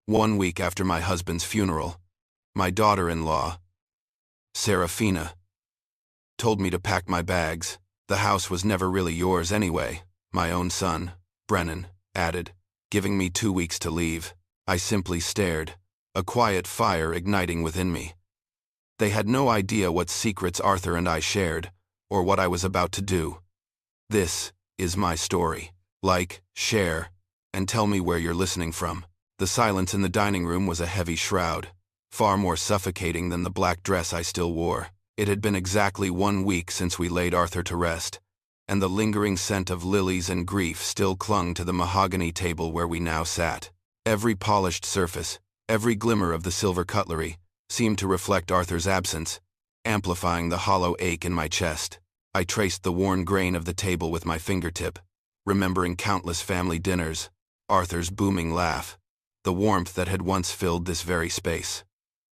1 week after my husband's funeral, my daughter-in-law, Serafina, told me to pack my bags. The house was never really yours anyway, my own son, Brennan, added, giving me 2 weeks to leave. I simply stared, a quiet fire igniting within me. They had no idea what secrets Arthur and I shared, or what I was about to do. This is my story. Like, share, and tell me where you're listening from. The silence in the dining room was a heavy shroud, far more suffocating than the black dress I still wore. It had been exactly 1 week since we laid Arthur to rest, and the lingering scent of lilies and grief still clung to the mahogany table where we now sat. Every polished surface, every glimmer of the silver cutlery, seemed to reflect Arthur's absence, amplifying the hollow ache in my chest. I traced the worn grain of the table with my fingertip, remembering countless family dinners, Arthur's booming laugh, the warmth that had once filled this very space.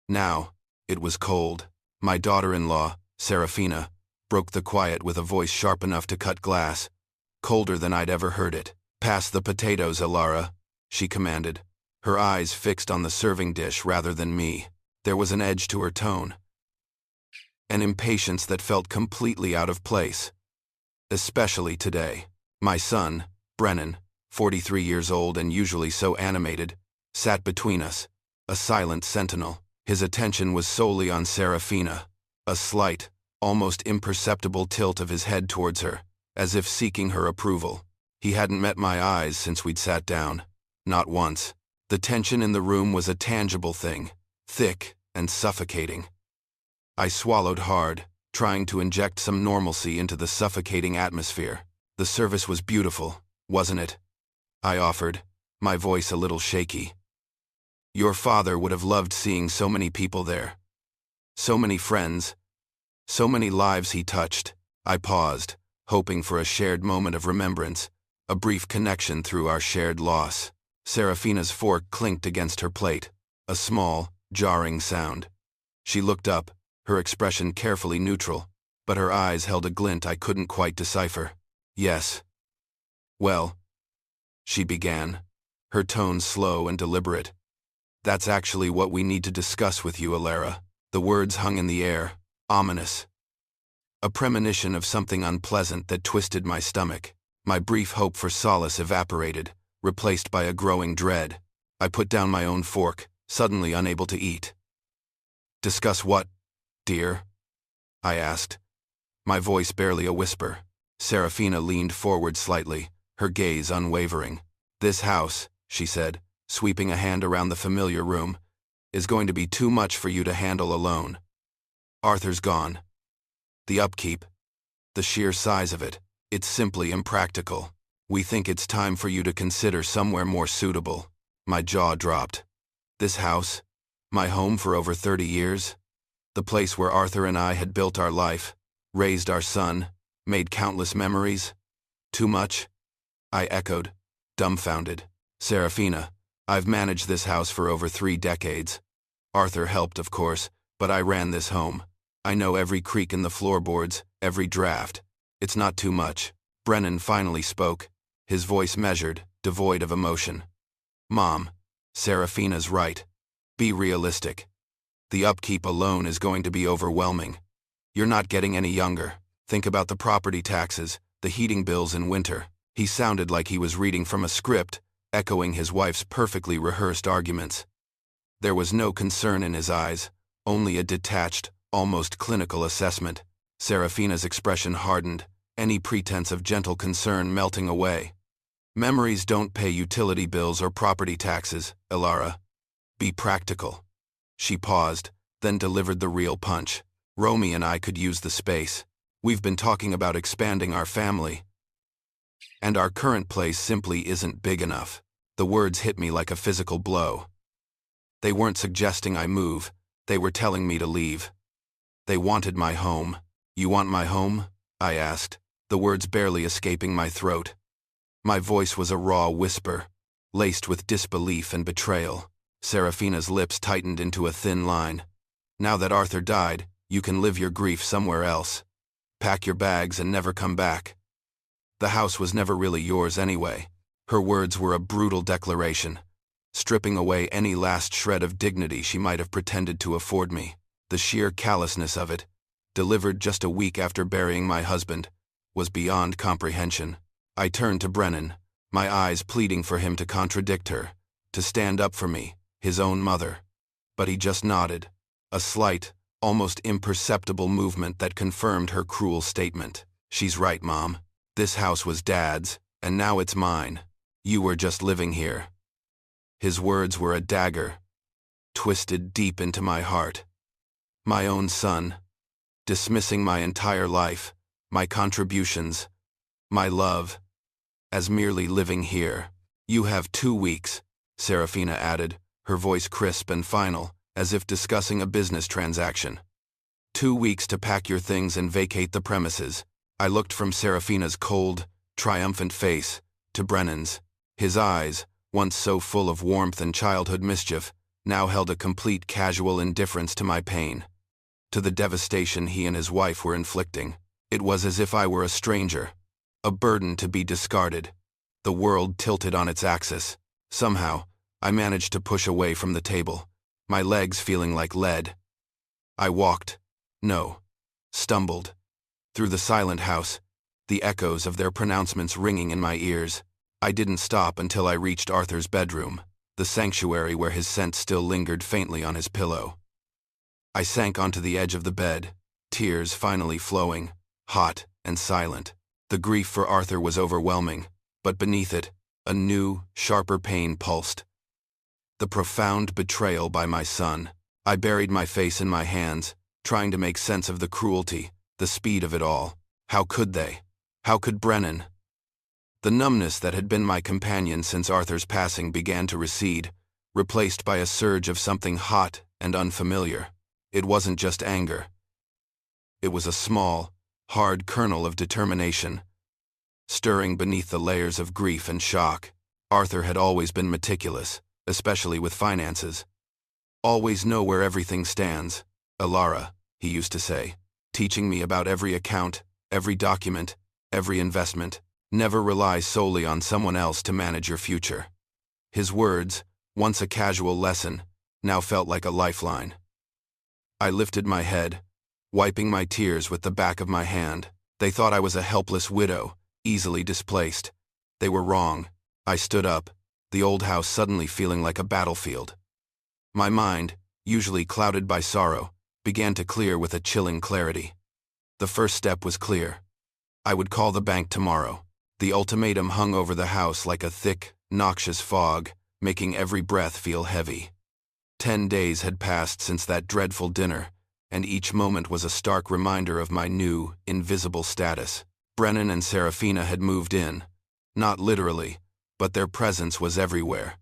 Now, it was cold. My daughter-in-law, Serafina, broke the quiet with a voice sharp enough to cut glass, colder than I'd ever heard it. "Pass the potatoes, Alara," she commanded, her eyes fixed on the serving dish rather than me. There was an edge to her tone, an impatience that felt completely out of place. Especially today. My son, Brennan, 43 years old and usually so animated, sat between us, a silent sentinel. His attention was solely on Serafina, a slight, almost imperceptible tilt of his head towards her, as if seeking her approval. He hadn't met my eyes since we'd sat down, not once. The tension in the room was a tangible thing, thick and suffocating. I swallowed hard, trying to inject some normalcy into the suffocating atmosphere. "The service was beautiful, wasn't it?" I offered, my voice a little shaky. "Your father would have loved seeing so many people there. So many friends. So many lives he touched." I paused, hoping for a shared moment of remembrance, a brief connection through our shared loss. Serafina's fork clinked against her plate, a small, jarring sound. She looked up, her expression carefully neutral, but her eyes held a glint I couldn't quite decipher. "Yes." "Well," she began, her tone slow and deliberate. "That's actually what we need to discuss with you, Alara." The words hung in the air, ominous. A premonition of something unpleasant that twisted my stomach. My brief hope for solace evaporated, replaced by a growing dread. I put down my own fork, suddenly unable to eat. "Discuss what, dear?" I asked, my voice barely a whisper. Serafina leaned forward slightly, her gaze unwavering. "This house," she said, sweeping a hand around the familiar room, "is going to be too much for you to handle alone. Arthur's gone. The upkeep, the sheer size of it, it's simply impractical. We think it's time for you to consider somewhere more suitable." My jaw dropped. This house, my home for over 30 years, the place where Arthur and I had built our life, raised our son, made countless memories. "Too much?" I echoed, dumbfounded. "Serafina, I've managed this house for over 3 decades. Arthur helped, of course, but I ran this home. I know every creak in the floorboards, every draft. It's not too much." Brennan finally spoke, his voice measured, devoid of emotion. "Mom, Serafina's right. Be realistic. The upkeep alone is going to be overwhelming. You're not getting any younger. Think about the property taxes, the heating bills in winter." He sounded like he was reading from a script, echoing his wife's perfectly rehearsed arguments. There was no concern in his eyes, only a detached, almost clinical assessment. Serafina's expression hardened, any pretense of gentle concern melting away. "Memories don't pay utility bills or property taxes, Alara. Be practical." She paused, then delivered the real punch. "Romy and I could use the space. We've been talking about expanding our family, and our current place simply isn't big enough." The words hit me like a physical blow. They weren't suggesting I move, they were telling me to leave. They wanted my home. "You want my home?" I asked, the words barely escaping my throat. My voice was a raw whisper, laced with disbelief and betrayal. Serafina's lips tightened into a thin line. "Now that Arthur died, you can live your grief somewhere else. Pack your bags and never come back. The house was never really yours anyway." Her words were a brutal declaration, stripping away any last shred of dignity she might have pretended to afford me. The sheer callousness of it, delivered just a week after burying my husband, was beyond comprehension. I turned to Brennan, my eyes pleading for him to contradict her, to stand up for me, his own mother. But he just nodded, a slight, almost imperceptible movement that confirmed her cruel statement. "She's right, Mom. This house was Dad's, and now it's mine. You were just living here." His words were a dagger, twisted deep into my heart. My own son, dismissing my entire life, my contributions, my love, as merely living here. "You have 2 weeks, Serafina added, her voice crisp and final, as if discussing a business transaction. 2 weeks to pack your things and vacate the premises." I looked from Serafina's cold, triumphant face to Brennan's. His eyes, once so full of warmth and childhood mischief, now held a complete casual indifference to my pain, to the devastation he and his wife were inflicting. It was as if I were a stranger, a burden to be discarded. The world tilted on its axis. Somehow, I managed to push away from the table, my legs feeling like lead. I walked, stumbled, through the silent house, the echoes of their pronouncements ringing in my ears. I didn't stop until I reached Arthur's bedroom, the sanctuary where his scent still lingered faintly on his pillow. I sank onto the edge of the bed, tears finally flowing, hot and silent. The grief for Arthur was overwhelming, but beneath it, a new, sharper pain pulsed. The profound betrayal by my son. I buried my face in my hands, trying to make sense of the cruelty, the speed of it all. How could they? How could Brennan? The numbness that had been my companion since Arthur's passing began to recede, replaced by a surge of something hot and unfamiliar. It wasn't just anger. It was a small, hard kernel of determination, stirring beneath the layers of grief and shock. Arthur had always been meticulous, especially with finances. "Always know where everything stands, Alara," he used to say, teaching me about every account, every document, every investment. "Never rely solely on someone else to manage your future." His words, once a casual lesson, now felt like a lifeline. I lifted my head, wiping my tears with the back of my hand. They thought I was a helpless widow, easily displaced. They were wrong. I stood up, the old house suddenly feeling like a battlefield. My mind, usually clouded by sorrow, began to clear with a chilling clarity. The first step was clear. I would call the bank tomorrow. The ultimatum hung over the house like a thick, noxious fog, making every breath feel heavy. 10 days had passed since that dreadful dinner, and each moment was a stark reminder of my new, invisible status. Brennan and Serafina had moved in, not literally, but their presence was everywhere.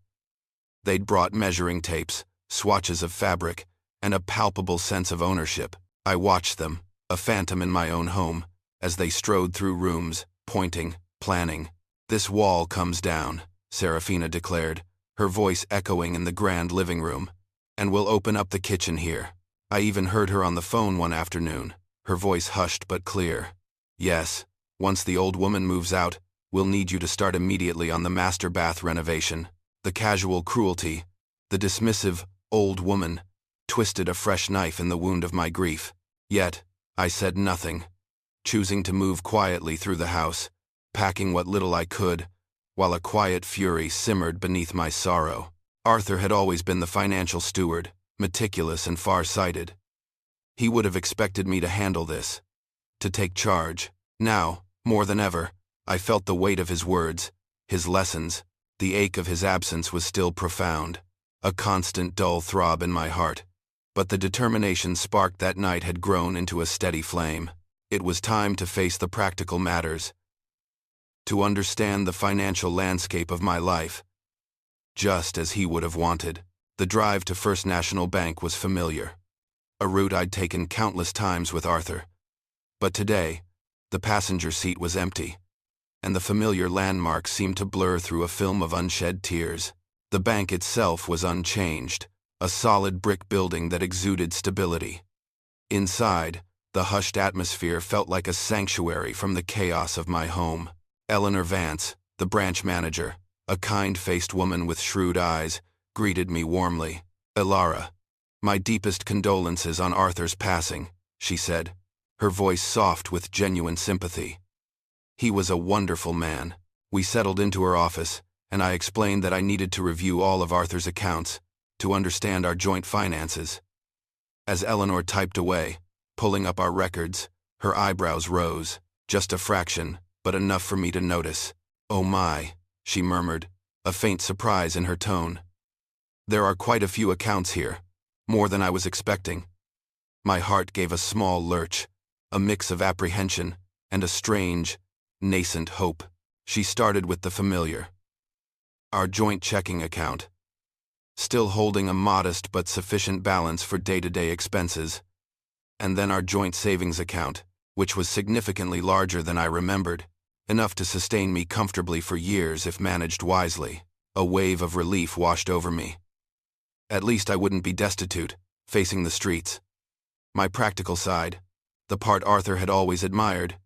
They'd brought measuring tapes, swatches of fabric, and a palpable sense of ownership. I watched them, a phantom in my own home, as they strode through rooms, pointing, planning. "This wall comes down," Serafina declared, her voice echoing in the grand living room, "and we'll open up the kitchen here." I even heard her on the phone one afternoon, her voice hushed but clear. "Yes, once the old woman moves out, we'll need you to start immediately on the master bath renovation." The casual cruelty, the dismissive, old woman, twisted a fresh knife in the wound of my grief. Yet, I said nothing, choosing to move quietly through the house, packing what little I could, while a quiet fury simmered beneath my sorrow. Arthur had always been the financial steward, meticulous and far-sighted. He would have expected me to handle this, to take charge. Now, more than ever, I felt the weight of his words, his lessons. The ache of his absence was still profound, a constant dull throb in my heart. But the determination sparked that night had grown into a steady flame. It was time to face the practical matters, to understand the financial landscape of my life, just as he would have wanted. The drive to First National Bank was familiar, a route I'd taken countless times with Arthur. But today, the passenger seat was empty, and the familiar landmarks seemed to blur through a film of unshed tears. The bank itself was unchanged, a solid brick building that exuded stability. Inside, the hushed atmosphere felt like a sanctuary from the chaos of my home. Eleanor Vance, the branch manager, a kind-faced woman with shrewd eyes, greeted me warmly. "Elara, my deepest condolences on Arthur's passing," she said, her voice soft with genuine sympathy. "He was a wonderful man." We settled into her office, and I explained that I needed to review all of Arthur's accounts to understand our joint finances. As Eleanor typed away, pulling up our records, her eyebrows rose, just a fraction, but enough for me to notice. "Oh my," she murmured, a faint surprise in her tone. "There are quite a few accounts here, more than I was expecting." My heart gave a small lurch, a mix of apprehension and a strange, nascent hope. She started with the familiar. Our joint checking account, still holding a modest but sufficient balance for day-to-day expenses, and then our joint savings account, which was significantly larger than I remembered, enough to sustain me comfortably for years if managed wisely. A wave of relief washed over me. At least I wouldn't be destitute, facing the streets. My practical side, the part Arthur had always admired,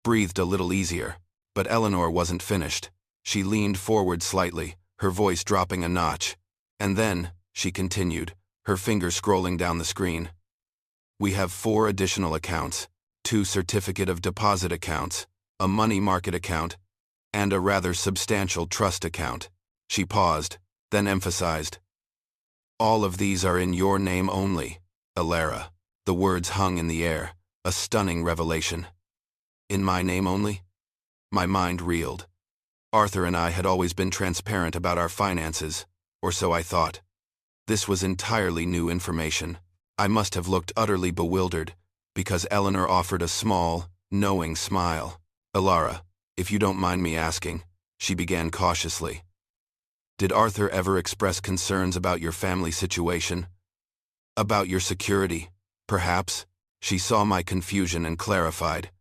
breathed a little easier, but Eleanor wasn't finished. She leaned forward slightly, her voice dropping a notch. "And then," she continued, her finger scrolling down the screen, "we have 4 additional accounts, 2 certificate of deposit accounts, a money market account, and a rather substantial trust account." She paused, then emphasized, "All of these are in your name only, Elara." The words hung in the air, a stunning revelation. In my name only? My mind reeled. Arthur and I had always been transparent about our finances, or so I thought. This was entirely new information. I must have looked utterly bewildered, because Eleanor offered a small, knowing smile. "Elara, if you don't mind me asking," she began cautiously, "did Arthur ever express concerns about your family situation? About your security, perhaps?" She saw my confusion and clarified.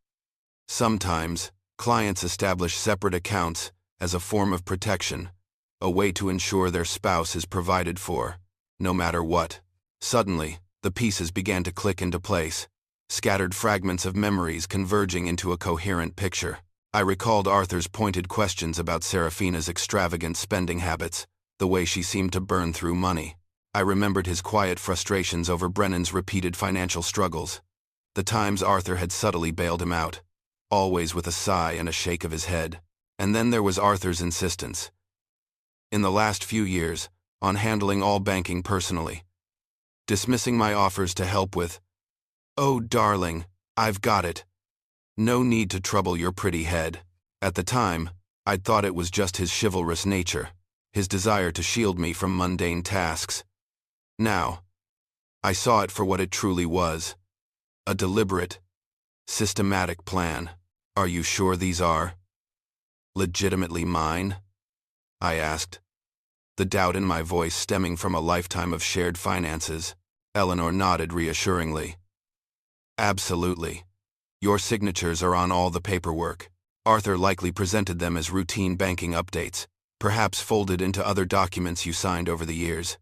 "Sometimes, clients establish separate accounts as a form of protection, a way to ensure their spouse is provided for, no matter what." Suddenly, the pieces began to click into place, scattered fragments of memories converging into a coherent picture. I recalled Arthur's pointed questions about Serafina's extravagant spending habits, the way she seemed to burn through money. I remembered his quiet frustrations over Brennan's repeated financial struggles, the times Arthur had subtly bailed him out, always with a sigh and a shake of his head. And then there was Arthur's insistence, in the last few years, on handling all banking personally, dismissing my offers to help with, "Oh, darling, I've got it. No need to trouble your pretty head." At the time, I'd thought it was just his chivalrous nature, his desire to shield me from mundane tasks. Now, I saw it for what it truly was, a deliberate, systematic plan. "Are you sure these are legitimately mine?" I asked, the doubt in my voice stemming from a lifetime of shared finances. Eleanor nodded reassuringly. "Absolutely. Your signatures are on all the paperwork. Arthur likely presented them as routine banking updates, perhaps folded into other documents you signed over the years."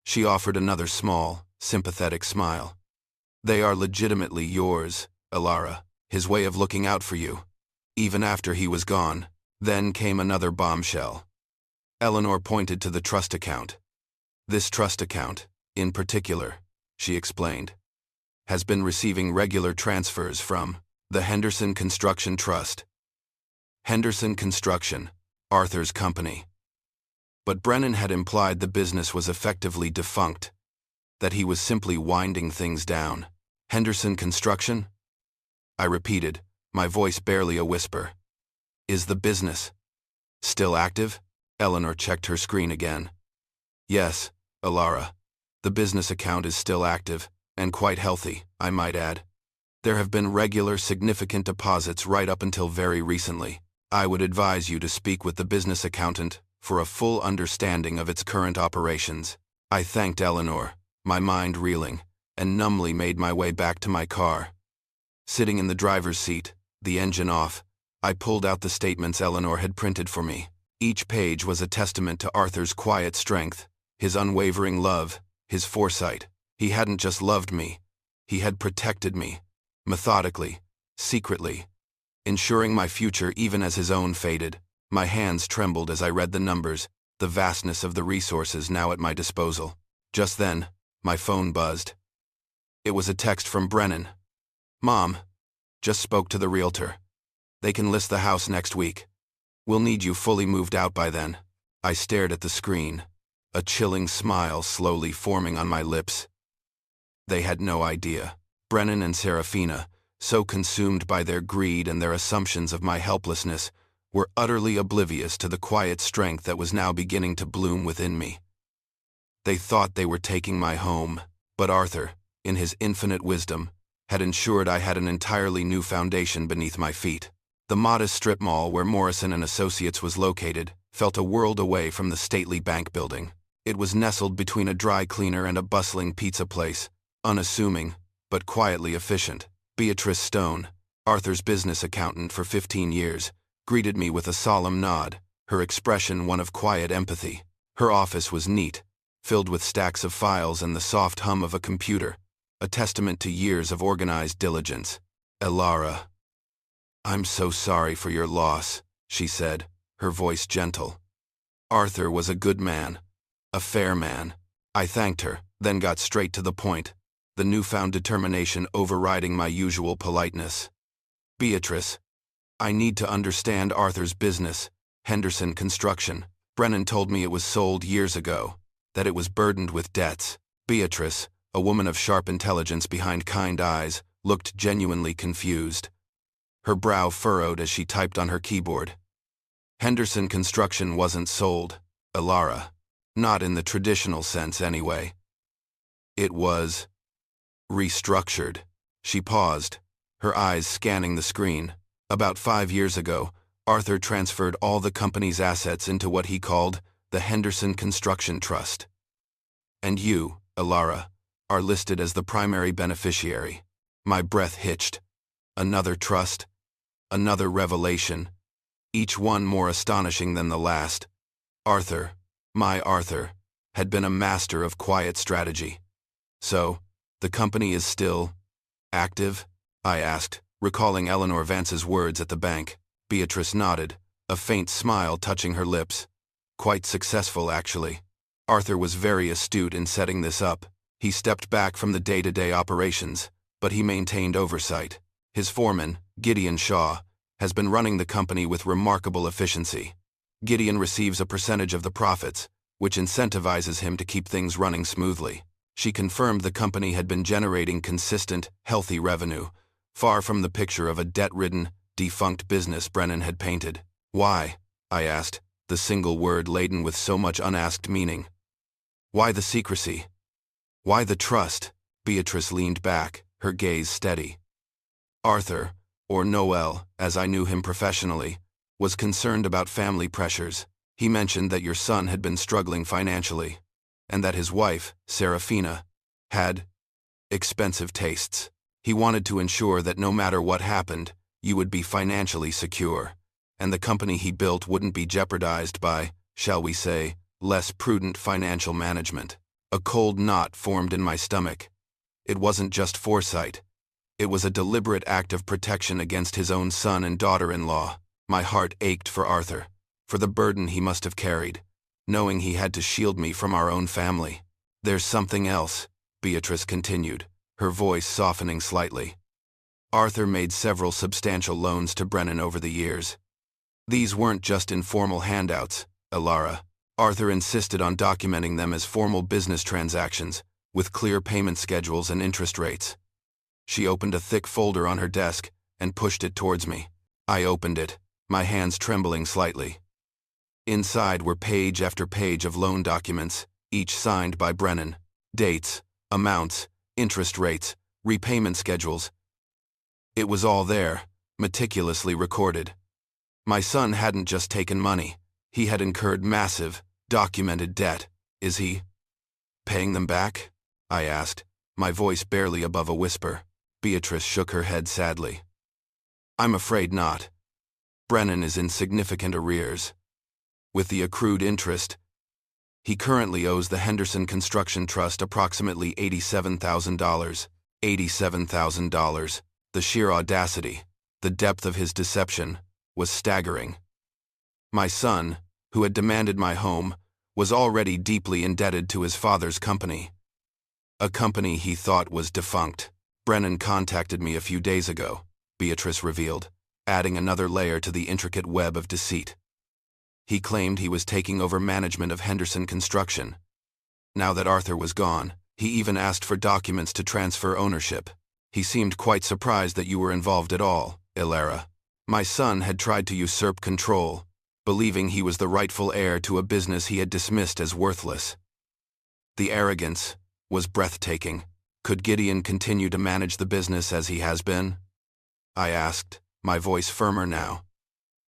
She offered another small, sympathetic smile. "They are legitimately yours, Elara, his way of looking out for you, even after he was gone." Then came another bombshell. Eleanor pointed to the trust account. "This trust account, in particular," she explained, "has been receiving regular transfers from the Henderson Construction Trust." Henderson Construction, Arthur's company. But Brennan had implied the business was effectively defunct, that he was simply winding things down. "Henderson Construction?" I repeated, my voice barely a whisper. "Is the business still active?" Eleanor checked her screen again. "Yes, Elara. The business account is still active, and quite healthy, I might add. There have been regular, significant deposits right up until very recently. I would advise you to speak with the business accountant for a full understanding of its current operations." I thanked Eleanor, my mind reeling, and numbly made my way back to my car. Sitting in the driver's seat, the engine off, I pulled out the statements Eleanor had printed for me. Each page was a testament to Arthur's quiet strength, his unwavering love, his foresight. He hadn't just loved me, he had protected me, methodically, secretly, ensuring my future even as his own faded. My hands trembled as I read the numbers, the vastness of the resources now at my disposal. Just then, my phone buzzed. It was a text from Brennan. "Mom, just spoke to the realtor. They can list the house next week. We'll need you fully moved out by then." I stared at the screen, a chilling smile slowly forming on my lips. They had no idea. Brennan and Serafina, so consumed by their greed and their assumptions of my helplessness, were utterly oblivious to the quiet strength that was now beginning to bloom within me. They thought they were taking my home, but Arthur, in his infinite wisdom, had ensured I had an entirely new foundation beneath my feet. The modest strip mall where Morrison and Associates was located felt a world away from the stately bank building. It was nestled between a dry cleaner and a bustling pizza place, unassuming, but quietly efficient. Beatrice Stone, Arthur's business accountant for 15 years, greeted me with a solemn nod, her expression one of quiet empathy. Her office was neat, filled with stacks of files and the soft hum of a computer, a testament to years of organized diligence. "Elara, I'm so sorry for your loss," she said, her voice gentle. "Arthur was a good man, a fair man." I thanked her, then got straight to the point, the newfound determination overriding my usual politeness. "Beatrice, I need to understand Arthur's business, Henderson Construction. Brennan told me it was sold years ago, that it was burdened with debts." Beatrice, a woman of sharp intelligence behind kind eyes, looked genuinely confused. Her brow furrowed as she typed on her keyboard. "Henderson Construction wasn't sold, Elara. Not in the traditional sense, anyway. It was restructured." She paused, her eyes scanning the screen. "About 5 years ago, Arthur transferred all the company's assets into what he called the Henderson Construction Trust. And you, Elara, are listed as the primary beneficiary." My breath hitched. Another trust, another revelation, each one more astonishing than the last. Arthur, my Arthur, had been a master of quiet strategy. "So, the company is still active?" I asked, recalling Eleanor Vance's words at the bank. Beatrice nodded, a faint smile touching her lips. "Quite successful, actually. Arthur was very astute in setting this up. He stepped back from the day-to-day operations, but he maintained oversight. His foreman, Gideon Shaw, has been running the company with remarkable efficiency. Gideon receives a percentage of the profits, which incentivizes him to keep things running smoothly." She confirmed the company had been generating consistent, healthy revenue, far from the picture of a debt-ridden, defunct business Brennan had painted. "Why?" I asked, the single word laden with so much unasked meaning. "Why the secrecy? Why the trust?" Beatrice leaned back, her gaze steady. "Arthur, or Noel, as I knew him professionally, was concerned about family pressures. He mentioned that your son had been struggling financially, and that his wife, Serafina, had expensive tastes. He wanted to ensure that no matter what happened, you would be financially secure, and the company he built wouldn't be jeopardized by, shall we say, less prudent financial management." A cold knot formed in my stomach. It wasn't just foresight. It was a deliberate act of protection against his own son and daughter-in-law. My heart ached for Arthur, for the burden he must have carried, knowing he had to shield me from our own family. "There's something else," Beatrice continued, her voice softening slightly. "Arthur made several substantial loans to Brennan over the years. These weren't just informal handouts, Elara. Arthur insisted on documenting them as formal business transactions, with clear payment schedules and interest rates." She opened a thick folder on her desk and pushed it towards me. I opened it, my hands trembling slightly. Inside were page after page of loan documents, each signed by Brennan. Dates, amounts, interest rates, repayment schedules. It was all there, meticulously recorded. My son hadn't just taken money. He had incurred massive, documented debt. "Is he paying them back?" I asked, my voice barely above a whisper. Beatrice shook her head sadly. "I'm afraid not. Brennan is in significant arrears. With the accrued interest, he currently owes the Henderson Construction Trust approximately $87,000. $87,000. The sheer audacity, the depth of his deception, was staggering. My son, who had demanded my home, was already deeply indebted to his father's company. A company he thought was defunct. Brennan contacted me a few days ago, Beatrice revealed, adding another layer to the intricate web of deceit. He claimed he was taking over management of Henderson Construction. Now that Arthur was gone, he even asked for documents to transfer ownership. He seemed quite surprised that you were involved at all, Ilara. My son had tried to usurp control, believing he was the rightful heir to a business he had dismissed as worthless. The arrogance was breathtaking. Could Gideon continue to manage the business as he has been? I asked, my voice firmer now.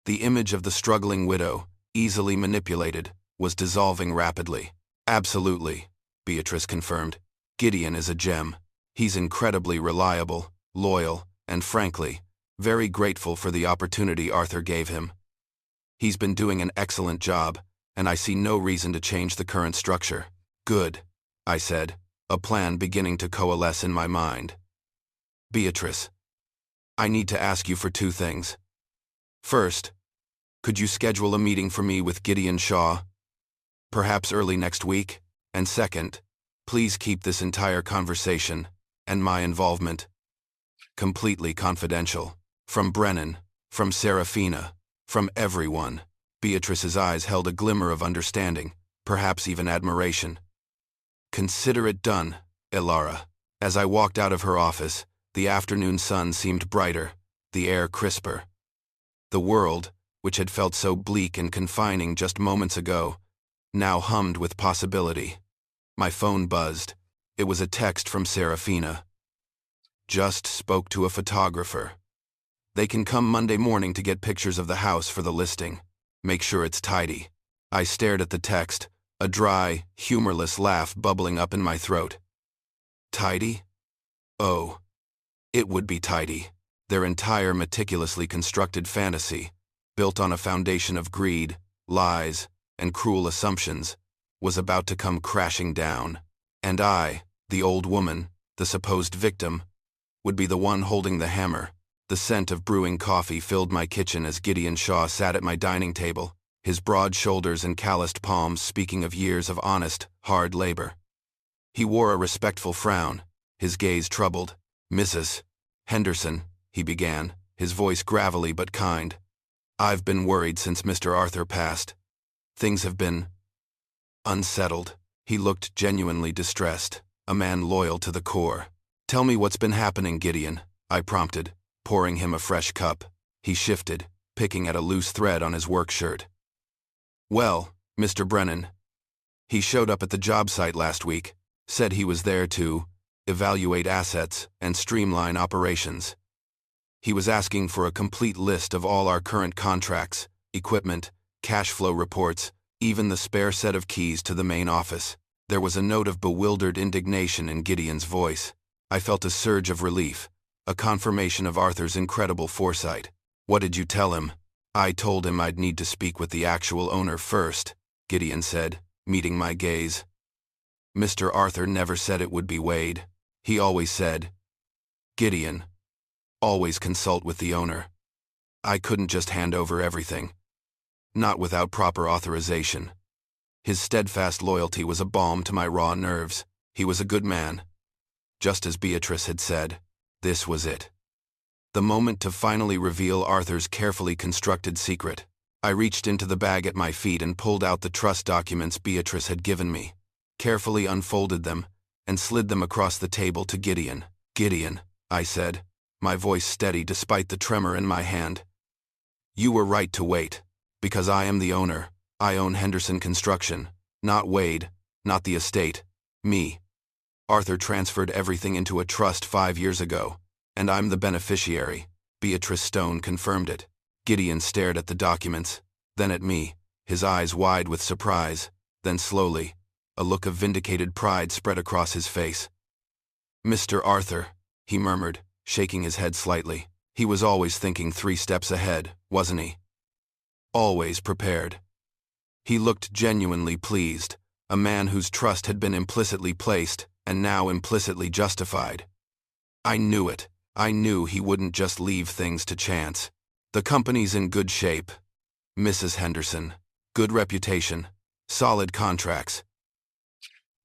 The image of the struggling widow, easily manipulated, was dissolving rapidly. Absolutely, Beatrice confirmed. Gideon is a gem. He's incredibly reliable, loyal, and frankly, very grateful for the opportunity Arthur gave him. He's been doing an excellent job, and I see no reason to change the current structure. Good, I said, a plan beginning to coalesce in my mind. Beatrice, I need to ask you for two things. First, could you schedule a meeting for me with Gideon Shaw? Perhaps early next week? And second, please keep this entire conversation, and my involvement, completely confidential. From Brennan, from Serafina, from everyone. Beatrice's eyes held a glimmer of understanding, perhaps even admiration. Consider it done, Ilara. As I walked out of her office, the afternoon sun seemed brighter, the air crisper. The world, which had felt so bleak and confining just moments ago, now hummed with possibility. My phone buzzed. It was a text from Serafina. Just spoke to a photographer. They can come Monday morning to get pictures of the house for the listing. Make sure it's tidy. I stared at the text, a dry, humorless laugh bubbling up in my throat. Tidy? Oh. It would be tidy. Their entire meticulously constructed fantasy, built on a foundation of greed, lies, and cruel assumptions, was about to come crashing down. And I, the old woman, the supposed victim, would be the one holding the hammer. The scent of brewing coffee filled my kitchen as Gideon Shaw sat at my dining table, his broad shoulders and calloused palms speaking of years of honest, hard labor. He wore a respectful frown, his gaze troubled. Mrs. Henderson, he began, his voice gravelly but kind. I've been worried since Mr. Arthur passed. Things have been unsettled. He looked genuinely distressed, a man loyal to the core. Tell me what's been happening, Gideon, I prompted, pouring him a fresh cup. He shifted, picking at a loose thread on his work shirt. Well, Mr. Brennan. He showed up at the job site last week, said he was there to evaluate assets and streamline operations. He was asking for a complete list of all our current contracts, equipment, cash flow reports, even the spare set of keys to the main office. There was a note of bewildered indignation in Gideon's voice. I felt a surge of relief, a confirmation of Arthur's incredible foresight. What did you tell him? I told him I'd need to speak with the actual owner first, Gideon said, meeting my gaze. Mr. Arthur never said it would be Wade. He always said, Gideon, always consult with the owner. I couldn't just hand over everything. Not without proper authorization. His steadfast loyalty was a balm to my raw nerves. He was a good man. Just as Beatrice had said, this was it. The moment to finally reveal Arthur's carefully constructed secret. I reached into the bag at my feet and pulled out the trust documents Beatrice had given me, carefully unfolded them, and slid them across the table to Gideon. Gideon, I said, my voice steady despite the tremor in my hand. You were right to wait, because I am the owner. I own Henderson Construction, not Wade, not the estate, me. Arthur transferred everything into a trust 5 years ago, and I'm the beneficiary. Beatrice Stone confirmed it. Gideon stared at the documents, then at me, his eyes wide with surprise, then slowly, a look of vindicated pride spread across his face. Mr. Arthur, he murmured, shaking his head slightly. He was always thinking 3 steps ahead, wasn't he? Always prepared. He looked genuinely pleased, a man whose trust had been implicitly placed and now implicitly justified. I knew it. I knew he wouldn't just leave things to chance. The company's in good shape. Mrs. Henderson, good reputation, Solid contracts.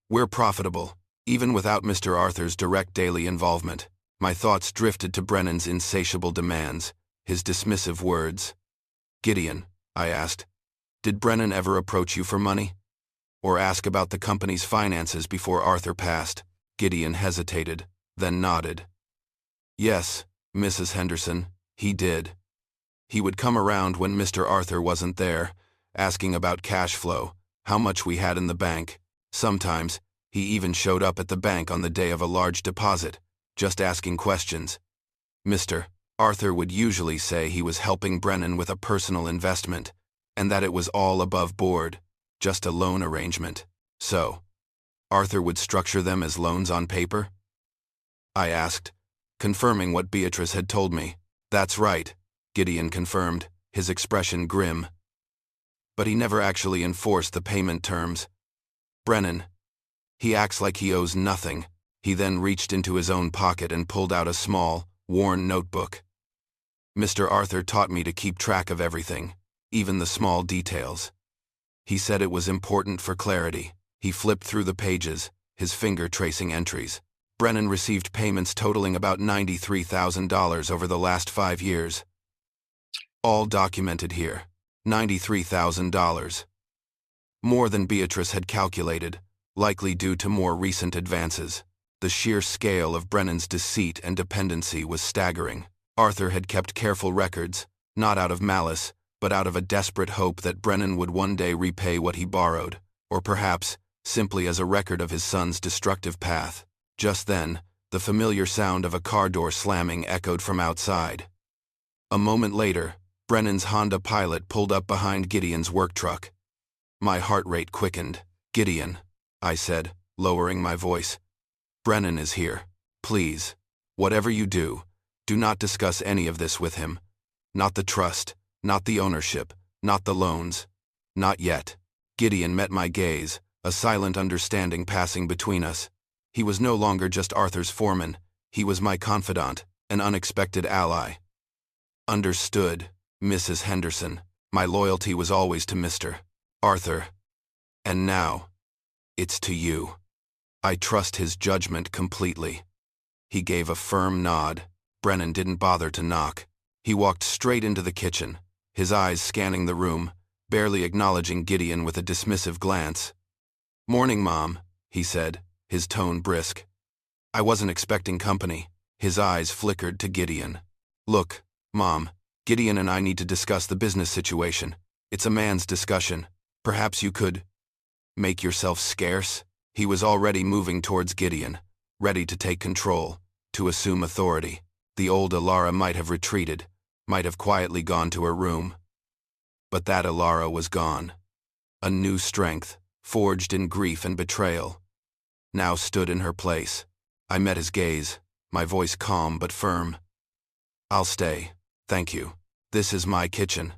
We're profitable, even without Mr. Arthur's direct daily involvement. My thoughts drifted to Brennan's insatiable demands, his dismissive words. Gideon, I asked, did Brennan ever approach you for money? Or ask about the company's finances before Arthur passed? Gideon hesitated, then nodded. Yes, Mrs. Henderson, he did. He would come around when Mr. Arthur wasn't there, asking about cash flow, how much we had in the bank. Sometimes, he even showed up at the bank on the day of a large deposit, just asking questions. Mr. Arthur would usually say he was helping Brennan with a personal investment, and that it was all above board, just a loan arrangement. So, Arthur would structure them as loans on paper? I asked, confirming what Beatrice had told me. That's right, Gideon confirmed, his expression grim. But he never actually enforced the payment terms. Brennan. He acts like he owes nothing. He then reached into his own pocket and pulled out a small, worn notebook. Mr. Arthur taught me to keep track of everything, even the small details. He said it was important for clarity. He flipped through the pages, his finger tracing entries. Brennan received payments totaling about $93,000 over the last 5 years. All documented here. $93,000. More than Beatrice had calculated, likely due to more recent advances. The sheer scale of Brennan's deceit and dependency was staggering. Arthur had kept careful records, not out of malice, but out of a desperate hope that Brennan would one day repay what he borrowed, or perhaps, simply as a record of his son's destructive path. Just then, the familiar sound of a car door slamming echoed from outside. A moment later, Brennan's Honda Pilot pulled up behind Gideon's work truck. My heart rate quickened. Gideon, I said, lowering my voice. Brennan is here. Please, whatever you do, do not discuss any of this with him. Not the trust, not the ownership, not the loans. Not yet. Gideon met my gaze, a silent understanding passing between us. He was no longer just Arthur's foreman. He was my confidant, an unexpected ally. Understood, Mrs. Henderson. My loyalty was always to Mr. Arthur. And now, it's to you. I trust his judgment completely. He gave a firm nod. Brennan didn't bother to knock. He walked straight into the kitchen, his eyes scanning the room, barely acknowledging Gideon with a dismissive glance. Morning, Mom, he said, his tone brisk. I wasn't expecting company. His eyes flickered to Gideon. Look, Mom, Gideon and I need to discuss the business situation. It's a man's discussion. Perhaps you could make yourself scarce? He was already moving towards Gideon, ready to take control, to assume authority. The old Alara might have retreated, might have quietly gone to her room. But that Alara was gone. A new strength, forged in grief and betrayal, now stood in her place. I met his gaze, my voice calm but firm. I'll stay, thank you. This is my kitchen,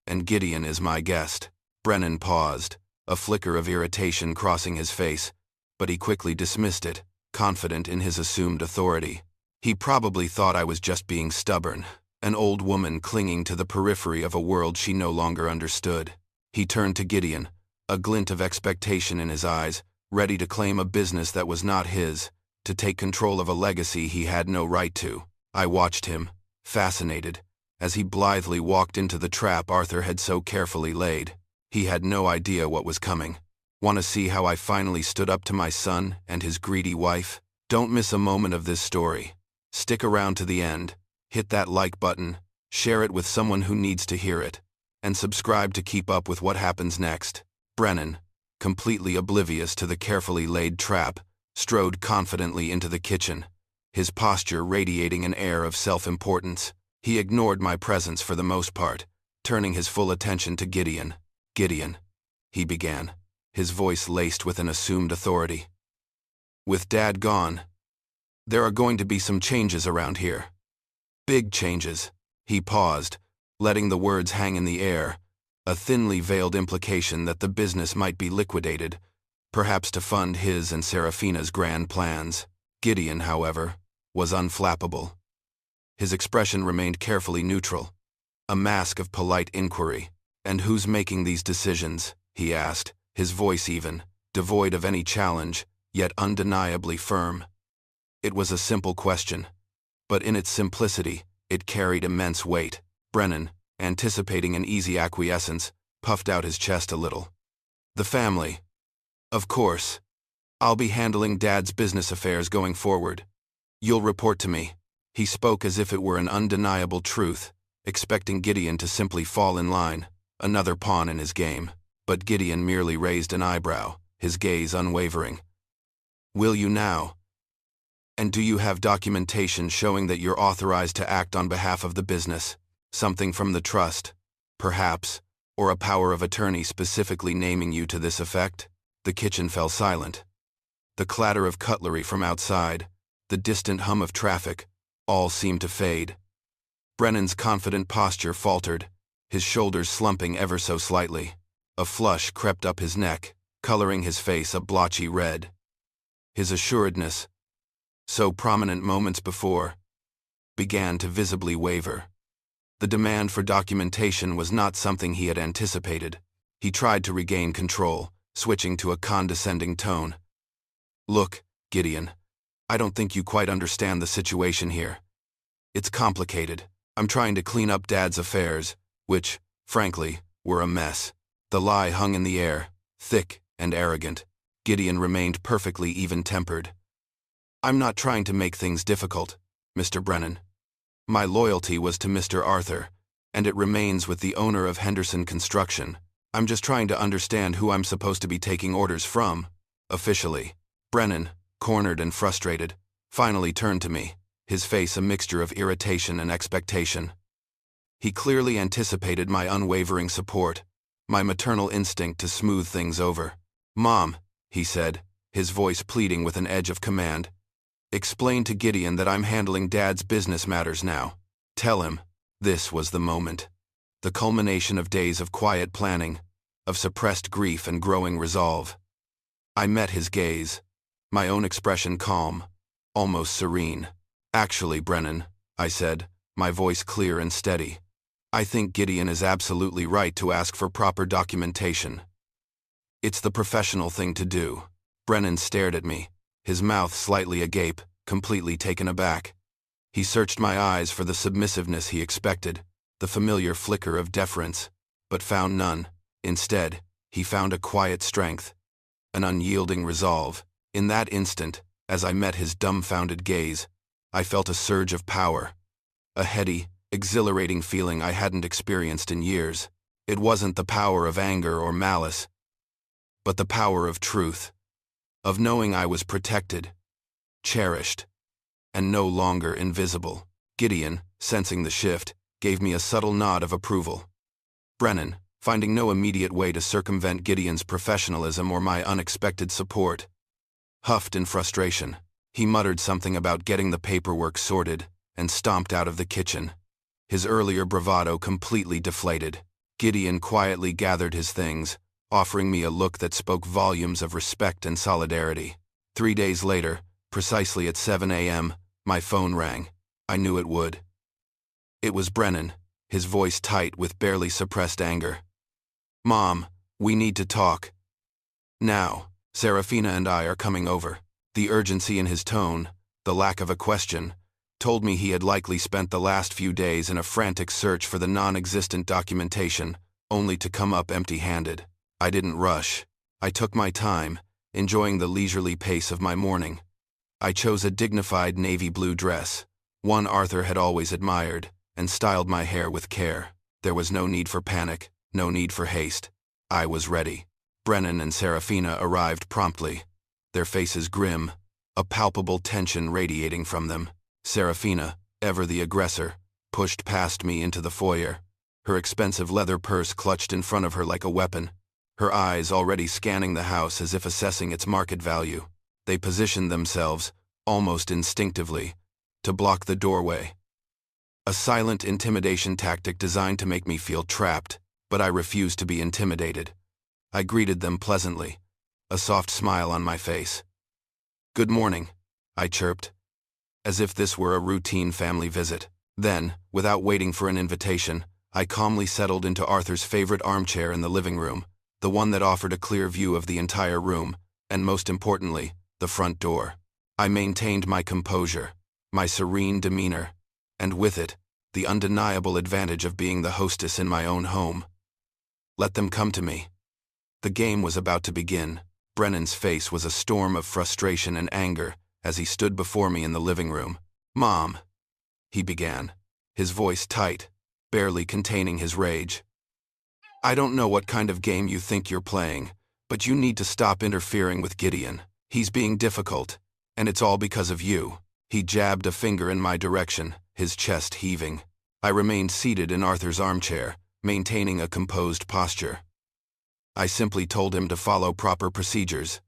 and Gideon is my guest. Brennan paused, a flicker of irritation crossing his face, but he quickly dismissed it, confident in his assumed authority. He probably thought I was just being stubborn, an old woman clinging to the periphery of a world she no longer understood. He turned to Gideon, a glint of expectation in his eyes, ready to claim a business that was not his, to take control of a legacy he had no right to. I watched him, fascinated, as he blithely walked into the trap Arthur had so carefully laid. He had no idea what was coming. Want to see how I finally stood up to my son and his greedy wife? Don't miss a moment of this story. Stick around to the end, hit that like button, share it with someone who needs to hear it, and subscribe to keep up with what happens next. Brennan, completely oblivious to the carefully laid trap, strode confidently into the kitchen, his posture radiating an air of self-importance. He ignored my presence for the most part, turning his full attention to Gideon. Gideon, he began, his voice laced with an assumed authority. With Dad gone, there are going to be some changes around here. Big changes. He paused, letting the words hang in the air, a thinly veiled implication that the business might be liquidated, perhaps to fund his and Serafina's grand plans. Gideon, however, was unflappable. His expression remained carefully neutral, a mask of polite inquiry. And who's making these decisions? He asked, his voice even, devoid of any challenge, yet undeniably firm. It was a simple question, but in its simplicity, it carried immense weight. Brennan, anticipating an easy acquiescence, puffed out his chest a little. The family. Of course. I'll be handling Dad's business affairs going forward. You'll report to me. He spoke as if it were an undeniable truth, expecting Gideon to simply fall in line, another pawn in his game. But Gideon merely raised an eyebrow, his gaze unwavering. Will you now? And do you have documentation showing that you're authorized to act on behalf of the business? Something from the trust, perhaps, or a power of attorney specifically naming you to this effect? The kitchen fell silent. The clatter of cutlery from outside, the distant hum of traffic, all seemed to fade. Brennan's confident posture faltered, his shoulders slumping ever so slightly. A flush crept up his neck, coloring his face a blotchy red. His assuredness, so prominent moments before, began to visibly waver. The demand for documentation was not something he had anticipated. He tried to regain control, switching to a condescending tone. Look, Gideon, I don't think you quite understand the situation here. It's complicated. I'm trying to clean up Dad's affairs, which, frankly, were a mess. The lie hung in the air, thick and arrogant. Gideon remained perfectly even-tempered. I'm not trying to make things difficult, Mr. Brennan. My loyalty was to Mr. Arthur, and it remains with the owner of Henderson Construction. I'm just trying to understand who I'm supposed to be taking orders from, officially. Brennan, cornered and frustrated, finally turned to me, his face a mixture of irritation and expectation. He clearly anticipated my unwavering support, my maternal instinct to smooth things over. Mom, he said, his voice pleading with an edge of command, explain to Gideon that I'm handling Dad's business matters now. Tell him, this was the moment. The culmination of days of quiet planning, of suppressed grief and growing resolve. I met his gaze, my own expression calm, almost serene. Actually, Brennan, I said, my voice clear and steady, I think Gideon is absolutely right to ask for proper documentation. It's the professional thing to do. Brennan stared at me, his mouth slightly agape, completely taken aback. He searched my eyes for the submissiveness he expected, the familiar flicker of deference, but found none. Instead, he found a quiet strength, an unyielding resolve. In that instant, as I met his dumbfounded gaze, I felt a surge of power, a heady, exhilarating feeling I hadn't experienced in years. It wasn't the power of anger or malice, but the power of truth, of knowing I was protected, cherished, and no longer invisible. Gideon, sensing the shift, gave me a subtle nod of approval. Brennan, finding no immediate way to circumvent Gideon's professionalism or my unexpected support, huffed in frustration. He muttered something about getting the paperwork sorted and stomped out of the kitchen, his earlier bravado completely deflated. Gideon quietly gathered his things, offering me a look that spoke volumes of respect and solidarity. 3 days later, precisely at 7 a.m., my phone rang. I knew it would. It was Brennan, his voice tight with barely suppressed anger. Mom, we need to talk. Now, Serafina and I are coming over. The urgency in his tone, the lack of a question, told me he had likely spent the last few days in a frantic search for the non-existent documentation, only to come up empty-handed. I didn't rush. I took my time, enjoying the leisurely pace of my morning. I chose a dignified navy blue dress, one Arthur had always admired, and styled my hair with care. There was no need for panic, no need for haste. I was ready. Brennan and Serafina arrived promptly, their faces grim, a palpable tension radiating from them. Serafina, ever the aggressor, pushed past me into the foyer, her expensive leather purse clutched in front of her like a weapon, her eyes already scanning the house as if assessing its market value. They positioned themselves, almost instinctively, to block the doorway. A silent intimidation tactic designed to make me feel trapped, but I refused to be intimidated. I greeted them pleasantly, a soft smile on my face. Good morning, I chirped, as if this were a routine family visit. Then, without waiting for an invitation, I calmly settled into Arthur's favorite armchair in the living room, the one that offered a clear view of the entire room, and most importantly, the front door. I maintained my composure, my serene demeanor, and with it, the undeniable advantage of being the hostess in my own home. Let them come to me. The game was about to begin. Brennan's face was a storm of frustration and anger as he stood before me in the living room. "Mom," he began, his voice tight, barely containing his rage. "I don't know what kind of game you think you're playing, but you need to stop interfering with Gideon. He's being difficult, and it's all because of you." He jabbed a finger in my direction, his chest heaving. I remained seated in Arthur's armchair, maintaining a composed posture. I simply told him to follow proper procedures.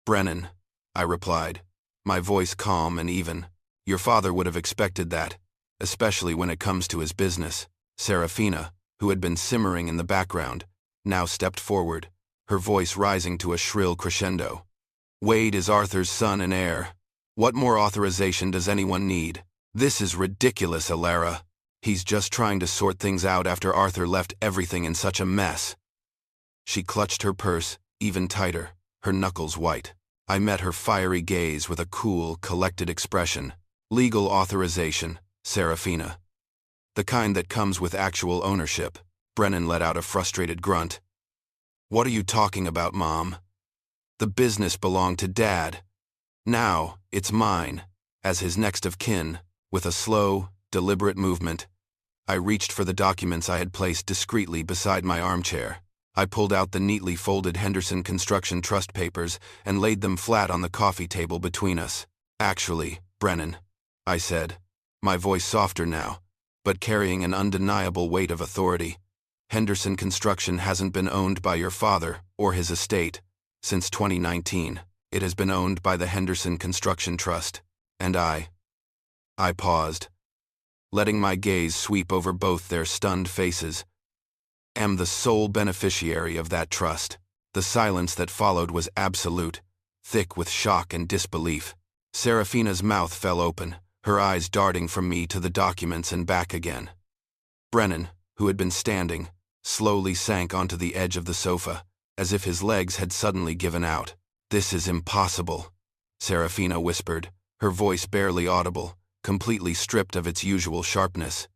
"Brennan," I replied, my voice calm and even. "Your father would have expected that, especially when it comes to his business." Serafina, who had been simmering in the background, now stepped forward, her voice rising to a shrill crescendo. "Wade is Arthur's son and heir. What more authorization does anyone need? This is ridiculous, Alara. He's just trying to sort things out after Arthur left everything in such a mess." She clutched her purse even tighter, her knuckles white. I met her fiery gaze with a cool, collected expression. "Legal authorization, Serafina. The kind that comes with actual ownership." Brennan let out a frustrated grunt. "What are you talking about, Mom? The business belonged to Dad. Now, it's mine, as his next of kin." With a slow, deliberate movement, I reached for the documents I had placed discreetly beside my armchair. I pulled out the neatly folded Henderson Construction Trust papers and laid them flat on the coffee table between us. "Actually, Brennan," I said, my voice softer now, but carrying an undeniable weight of authority, "Henderson Construction hasn't been owned by your father or his estate since 2019. It has been owned by the Henderson Construction Trust, and I paused, letting my gaze sweep over both their stunned faces. "Am the sole beneficiary of that trust." The silence that followed was absolute, thick with shock and disbelief. Serafina's mouth fell open, her eyes darting from me to the documents and back again. Brennan, who had been standing, slowly sank onto the edge of the sofa, as if his legs had suddenly given out. "This is impossible," Serafina whispered, her voice barely audible, completely stripped of its usual sharpness.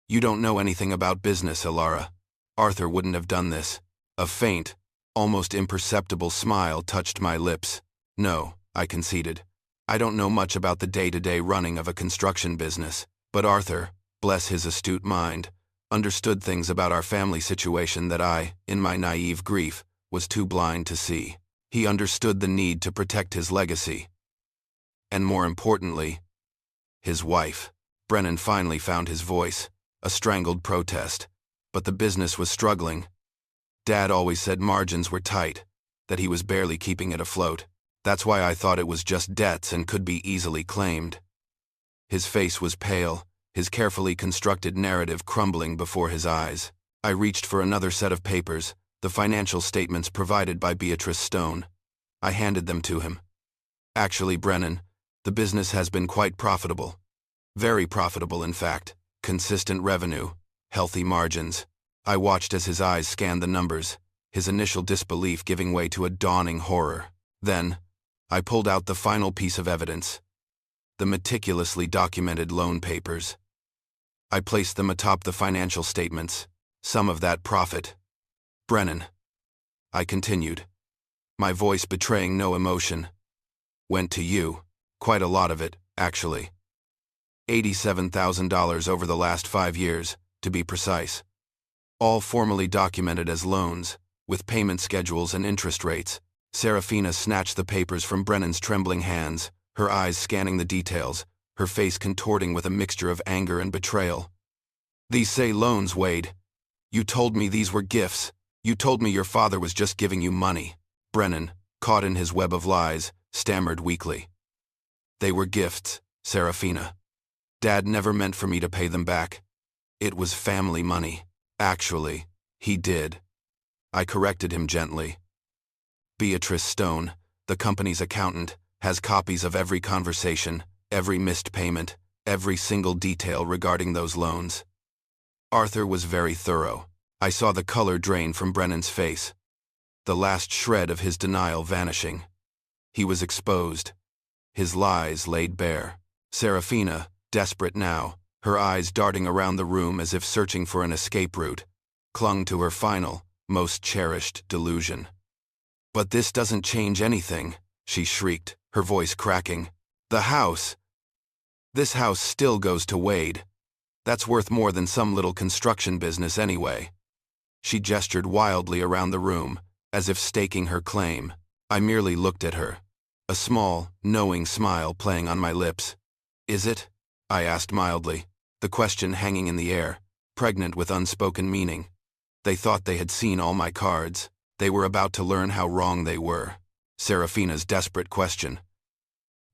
"You don't know anything about business, Alara. Arthur wouldn't have done this." A faint, almost imperceptible smile touched my lips. "No," I conceded. "I don't know much about the day-to-day running of a construction business, but Arthur, bless his astute mind, understood things about our family situation that I, in my naive grief, was too blind to see. He understood the need to protect his legacy. And more importantly, his wife." Brennan finally found his voice, a strangled protest. "But the business was struggling. Dad always said margins were tight, that he was barely keeping it afloat. That's why I thought it was just debts and could be easily claimed." His face was pale, his carefully constructed narrative crumbling before his eyes. I reached for another set of papers, the financial statements provided by Beatrice Stone. I handed them to him. "Actually, Brennan, the business has been quite profitable. Very profitable, in fact. Consistent revenue, healthy margins." I watched as his eyes scanned the numbers, his initial disbelief giving way to a dawning horror. Then, I pulled out the final piece of evidence, the meticulously documented loan papers. I placed them atop the financial statements, some of that profit. "Brennan," I continued, my voice betraying no emotion, "went to you. Quite a lot of it, actually. $87,000 over the last 5 years, to be precise. All formally documented as loans, with payment schedules and interest rates." Serafina snatched the papers from Brennan's trembling hands, her eyes scanning the details, her face contorting with a mixture of anger and betrayal. "These say loans, Wade. You told me these were gifts. You told me your father was just giving you money." Brennan, caught in his web of lies, stammered weakly. "They were gifts, Serafina. Dad never meant for me to pay them back. It was family money. Actually, he did." I corrected him gently. "Beatrice Stone, the company's accountant, has copies of every conversation, every missed payment, every single detail regarding those loans." Arthur was very thorough. I saw the color drain from Brennan's face. the last shred of his denial vanishing. He was exposed. His lies laid bare. Serafina, desperate now, her eyes darting around the room as if searching for an escape route, clung to her final, most cherished delusion. "But this doesn't change anything," she shrieked, her voice cracking. "The house. This house still goes to Wade. That's worth more than some little construction business anyway." She gestured wildly around the room, as if staking her claim. I merely looked at her, a small, knowing smile playing on my lips. "Is it?" I asked mildly, the question hanging in the air, pregnant with unspoken meaning. They thought they had seen all my cards. They were about to learn how wrong they were. Serafina's desperate question.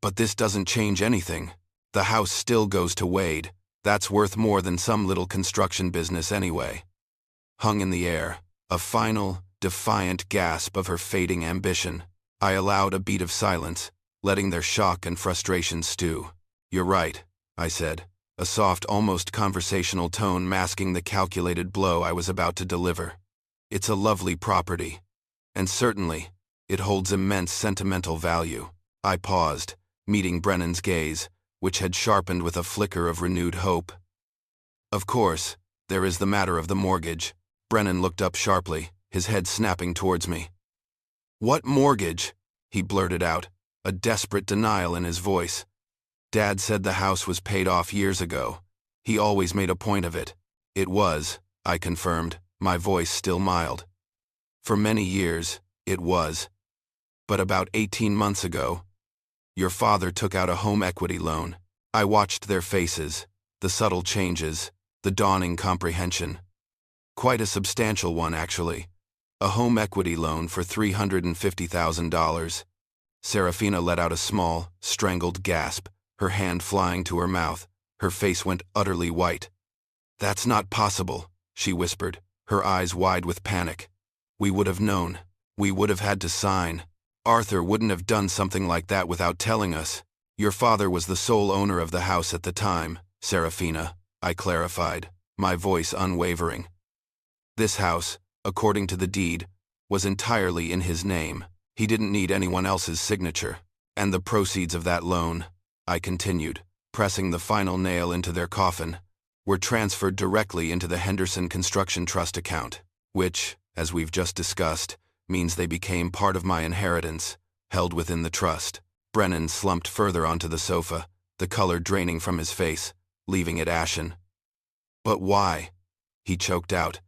"But this doesn't change anything. The house still goes to Wade. That's worth more than some little construction business anyway." Hung in the air, a final, defiant gasp of her fading ambition. I allowed a beat of silence, letting their shock and frustration stew. "You're right," I said, a soft, almost conversational tone masking the calculated blow I was about to deliver. "It's a lovely property, and certainly, it holds immense sentimental value." I paused, meeting Brennan's gaze, which had sharpened with a flicker of renewed hope. "Of course, there is the matter of the mortgage." Brennan looked up sharply, his head snapping towards me. "What mortgage?" he blurted out, a desperate denial in his voice. "Dad said the house was paid off years ago. He always made a point of it." "It was," I confirmed, my voice still mild. "For many years, it was. But about 18 months ago, your father took out a home equity loan." I watched their faces, the subtle changes, the dawning comprehension. Quite a substantial one, actually. A home equity loan for $350,000. Serafina let out a small, strangled gasp, her hand flying to her mouth. Her face went utterly white. "That's not possible," she whispered, her eyes wide with panic. "We would have known. We would have had to sign. Arthur wouldn't have done something like that without telling us." "Your father was the sole owner of the house at the time, Serafina," I clarified, my voice unwavering. "This house, according to the deed, was entirely in his name. He didn't need anyone else's signature. And the proceeds of that loan," I continued, pressing the final nail into their coffin, "were transferred directly into the Henderson Construction Trust account, which, as we've just discussed, means they became part of my inheritance, held within the trust." Brennan slumped further onto the sofa, the color draining from his face, leaving it ashen. "But why?" he choked out,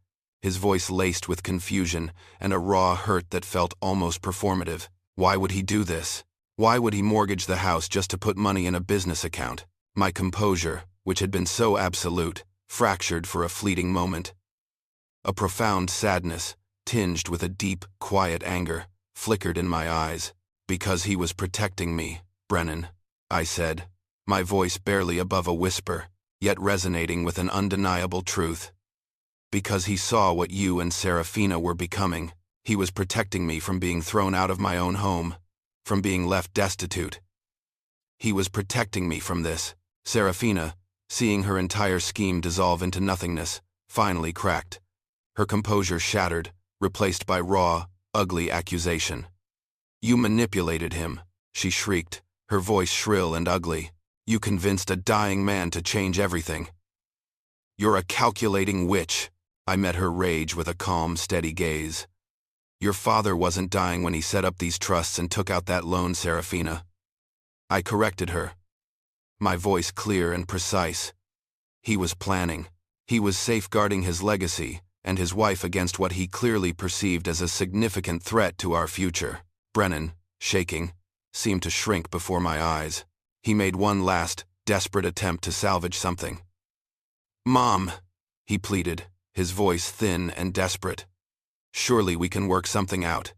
his voice laced with confusion and a raw hurt that felt almost performative. "Why would he do this? Why would he mortgage the house just to put money in a business account?" My composure, which had been so absolute, fractured for a fleeting moment. A profound sadness, tinged with a deep, quiet anger, flickered in my eyes. "Because he was protecting me, Brennan," I said, my voice barely above a whisper, yet resonating with an undeniable truth. "Because he saw what you and Serafina were becoming. He was protecting me from being thrown out of my own home, from being left destitute. He was protecting me from this." Serafina, seeing her entire scheme dissolve into nothingness, finally cracked. Her composure shattered, replaced by raw, ugly accusation. "You manipulated him," she shrieked, her voice shrill and ugly. "You convinced a dying man to change everything." "You're a calculating witch," I met her rage with a calm, steady gaze. "Your father wasn't dying when he set up these trusts and took out that loan, Serafina." I corrected her, my voice clear and precise. "He was planning. He was safeguarding his legacy and his wife against what he clearly perceived as a significant threat to our future." Brennan, shaking, seemed to shrink before my eyes. He made one last, desperate attempt to salvage something. "Mom," he pleaded, his voice thin and desperate. "Surely we can work something out.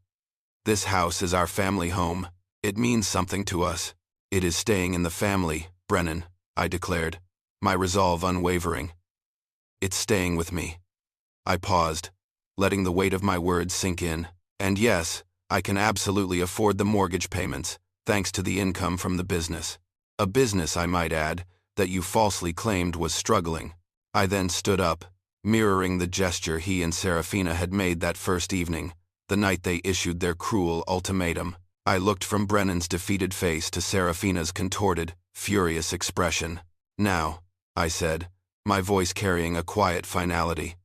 This house is our family home. It means something to us." "It is staying in the family, Brennan," I declared, my resolve unwavering. "It's staying with me." I paused, letting the weight of my words sink in. "And yes, I can absolutely afford the mortgage payments, thanks to the income from the business. A business, I might add, that you falsely claimed was struggling." I then stood up, mirroring the gesture he and Serafina had made that first evening, the night they issued their cruel ultimatum. I looked from Brennan's defeated face to Serafina's contorted, furious expression. "Now," I said, my voice carrying a quiet finality,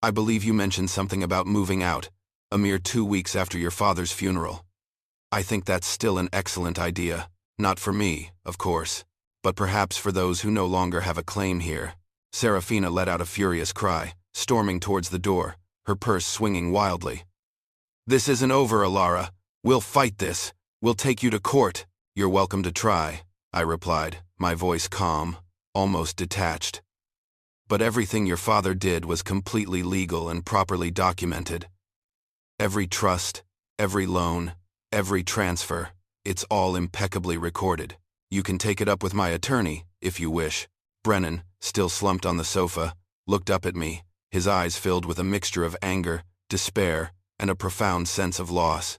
"I believe you mentioned something about moving out, a mere 2 weeks after your father's funeral. I think that's still an excellent idea. Not for me, of course, but perhaps for those who no longer have a claim here." Serafina let out a furious cry, storming towards the door, her purse swinging wildly. "This isn't over, Alara. We'll fight this. We'll take you to court." "You're welcome to try," I replied, my voice calm, almost detached. "But everything your father did was completely legal and properly documented. Every trust, every loan, every transfer, it's all impeccably recorded. You can take it up with my attorney, if you wish." Brennan, still slumped on the sofa, looked up at me, his eyes filled with a mixture of anger, despair, and a profound sense of loss.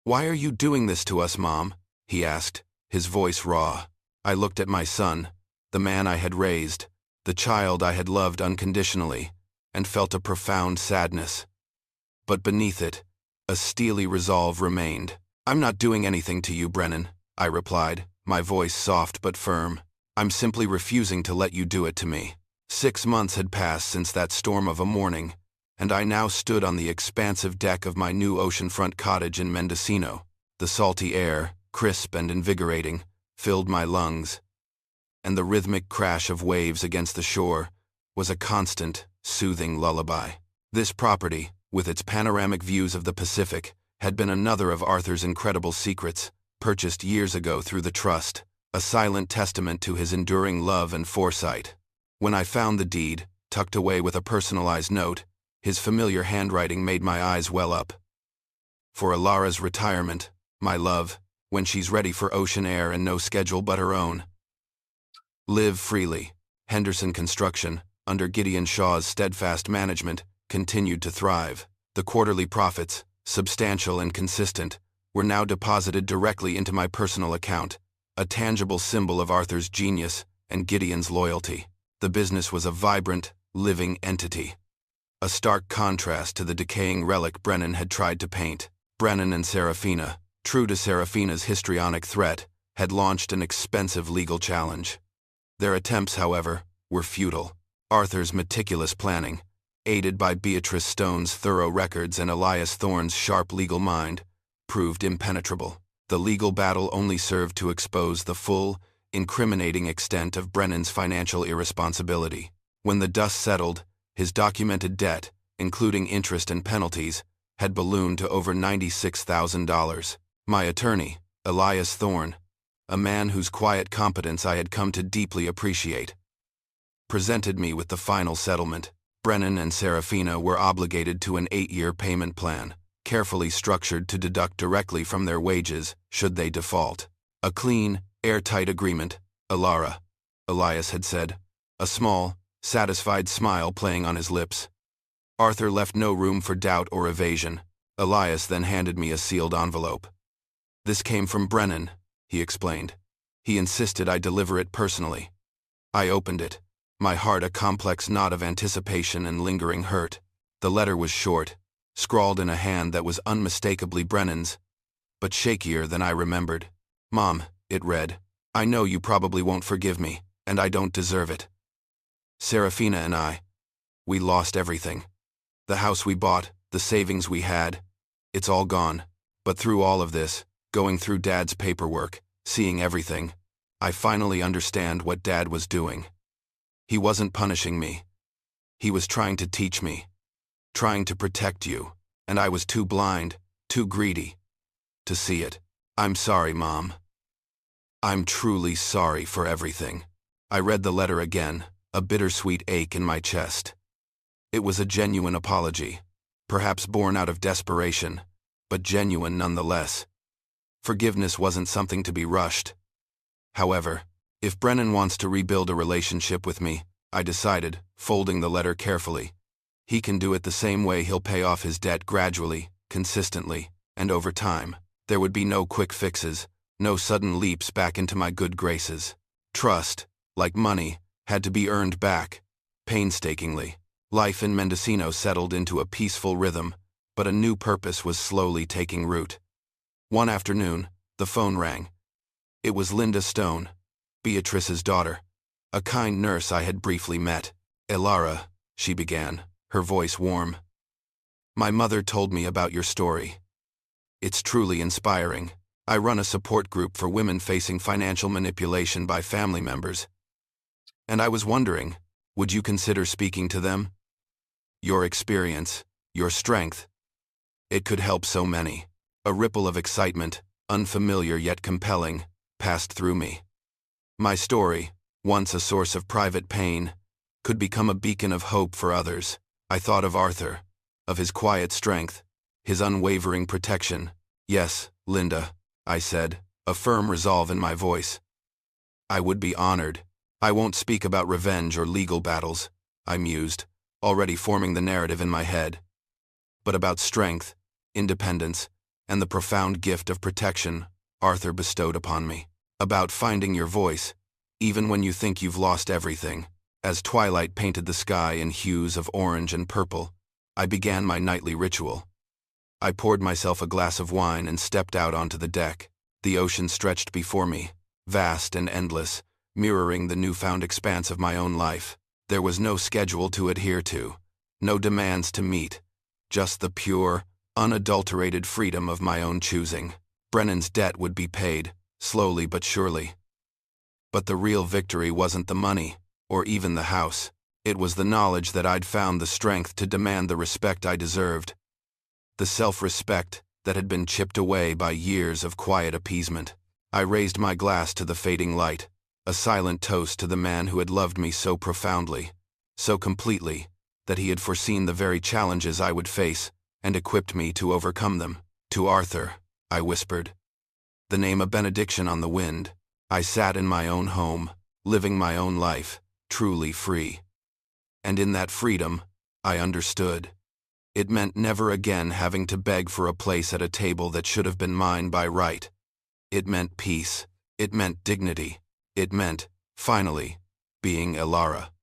"Why are you doing this to us, Mom?" he asked, his voice raw. I looked at my son, the man I had raised, the child I had loved unconditionally, and felt a profound sadness. But beneath it, a steely resolve remained. "I'm not doing anything to you, Brennan," I replied, my voice soft but firm. "I'm simply refusing to let you do it to me." 6 months had passed since that storm of a morning, and I now stood on the expansive deck of my new oceanfront cottage in Mendocino. The salty air, crisp and invigorating, filled my lungs, and the rhythmic crash of waves against the shore was a constant, soothing lullaby. This property, with its panoramic views of the Pacific, had been another of Arthur's incredible secrets, purchased years ago through the trust, a silent testament to his enduring love and foresight. When I found the deed, tucked away with a personalized note, his familiar handwriting made my eyes well up. "For Alara's retirement, my love, when she's ready for ocean air and no schedule but her own. Live freely." Henderson Construction, under Gideon Shaw's steadfast management, continued to thrive. The quarterly profits, substantial and consistent, were now deposited directly into my personal account, a tangible symbol of Arthur's genius and Gideon's loyalty. The business was a vibrant, living entity, a stark contrast to the decaying relic Brennan had tried to paint. Brennan and Serafina, true to Serafina's histrionic threat, had launched an expensive legal challenge. Their attempts, however, were futile. Arthur's meticulous planning, aided by Beatrice Stone's thorough records and Elias Thorne's sharp legal mind, proved impenetrable. The legal battle only served to expose the full, incriminating extent of Brennan's financial irresponsibility. When the dust settled, his documented debt, including interest and penalties, had ballooned to over $96,000. My attorney, Elias Thorne, a man whose quiet competence I had come to deeply appreciate, presented me with the final settlement. Brennan and Serafina were obligated to an 8-year payment plan, carefully structured to deduct directly from their wages should they default. "A clean, airtight agreement, Alara," Elias had said, a small, satisfied smile playing on his lips. Arthur left no room for doubt or evasion. Elias then handed me a sealed envelope. "This came from Brennan," he explained. "He insisted I deliver it personally." I opened it, my heart a complex knot of anticipation and lingering hurt. The letter was short, scrawled in a hand that was unmistakably Brennan's, but shakier than I remembered. "Mom," it read, "I know you probably won't forgive me, and I don't deserve it. Serafina and we lost everything. The house we bought, the savings we had, it's all gone. But through all of this, going through Dad's paperwork, seeing everything, I finally understand what Dad was doing. He wasn't punishing me. He was trying to teach me, trying to protect you, and I was too blind, too greedy, to see it. I'm sorry, Mom. I'm truly sorry for everything." I read the letter again, a bittersweet ache in my chest. It was a genuine apology, perhaps born out of desperation, but genuine nonetheless. Forgiveness wasn't something to be rushed. However, if Brennan wants to rebuild a relationship with me, I decided, folding the letter carefully, he can do it the same way he'll pay off his debt gradually, consistently, and over time. There would be no quick fixes, no sudden leaps back into my good graces. Trust, like money, had to be earned back, painstakingly. Life in Mendocino settled into a peaceful rhythm, but a new purpose was slowly taking root. One afternoon, the phone rang. It was Linda Stone, Beatrice's daughter, a kind nurse I had briefly met. "Elara," she began, her voice warm. "My mother told me about your story. It's truly inspiring. I run a support group for women facing financial manipulation by family members. And I was wondering, would you consider speaking to them? Your experience, your strength. It could help so many." A ripple of excitement, unfamiliar yet compelling, passed through me. My story, once a source of private pain, could become a beacon of hope for others. I thought of Arthur, of his quiet strength, his unwavering protection. "Yes, Linda," I said, a firm resolve in my voice. "I would be honored. I won't speak about revenge or legal battles," I mused, already forming the narrative in my head. "But about strength, independence, and the profound gift of protection Arthur bestowed upon me. About finding your voice, even when you think you've lost everything." As twilight painted the sky in hues of orange and purple, I began my nightly ritual. I poured myself a glass of wine and stepped out onto the deck. The ocean stretched before me, vast and endless, mirroring the newfound expanse of my own life. There was no schedule to adhere to, no demands to meet, just the pure, unadulterated freedom of my own choosing. Brennan's debt would be paid, slowly but surely. But the real victory wasn't the money, or even the house. It was the knowledge that I'd found the strength to demand the respect I deserved. The self-respect that had been chipped away by years of quiet appeasement. I raised my glass to the fading light, a silent toast to the man who had loved me so profoundly, so completely, that he had foreseen the very challenges I would face and equipped me to overcome them. "To Arthur," I whispered, the name a benediction on the wind. I sat in my own home, living my own life, truly free. And in that freedom, I understood. It meant never again having to beg for a place at a table that should have been mine by right. It meant peace. It meant dignity. It meant, finally, being Elara.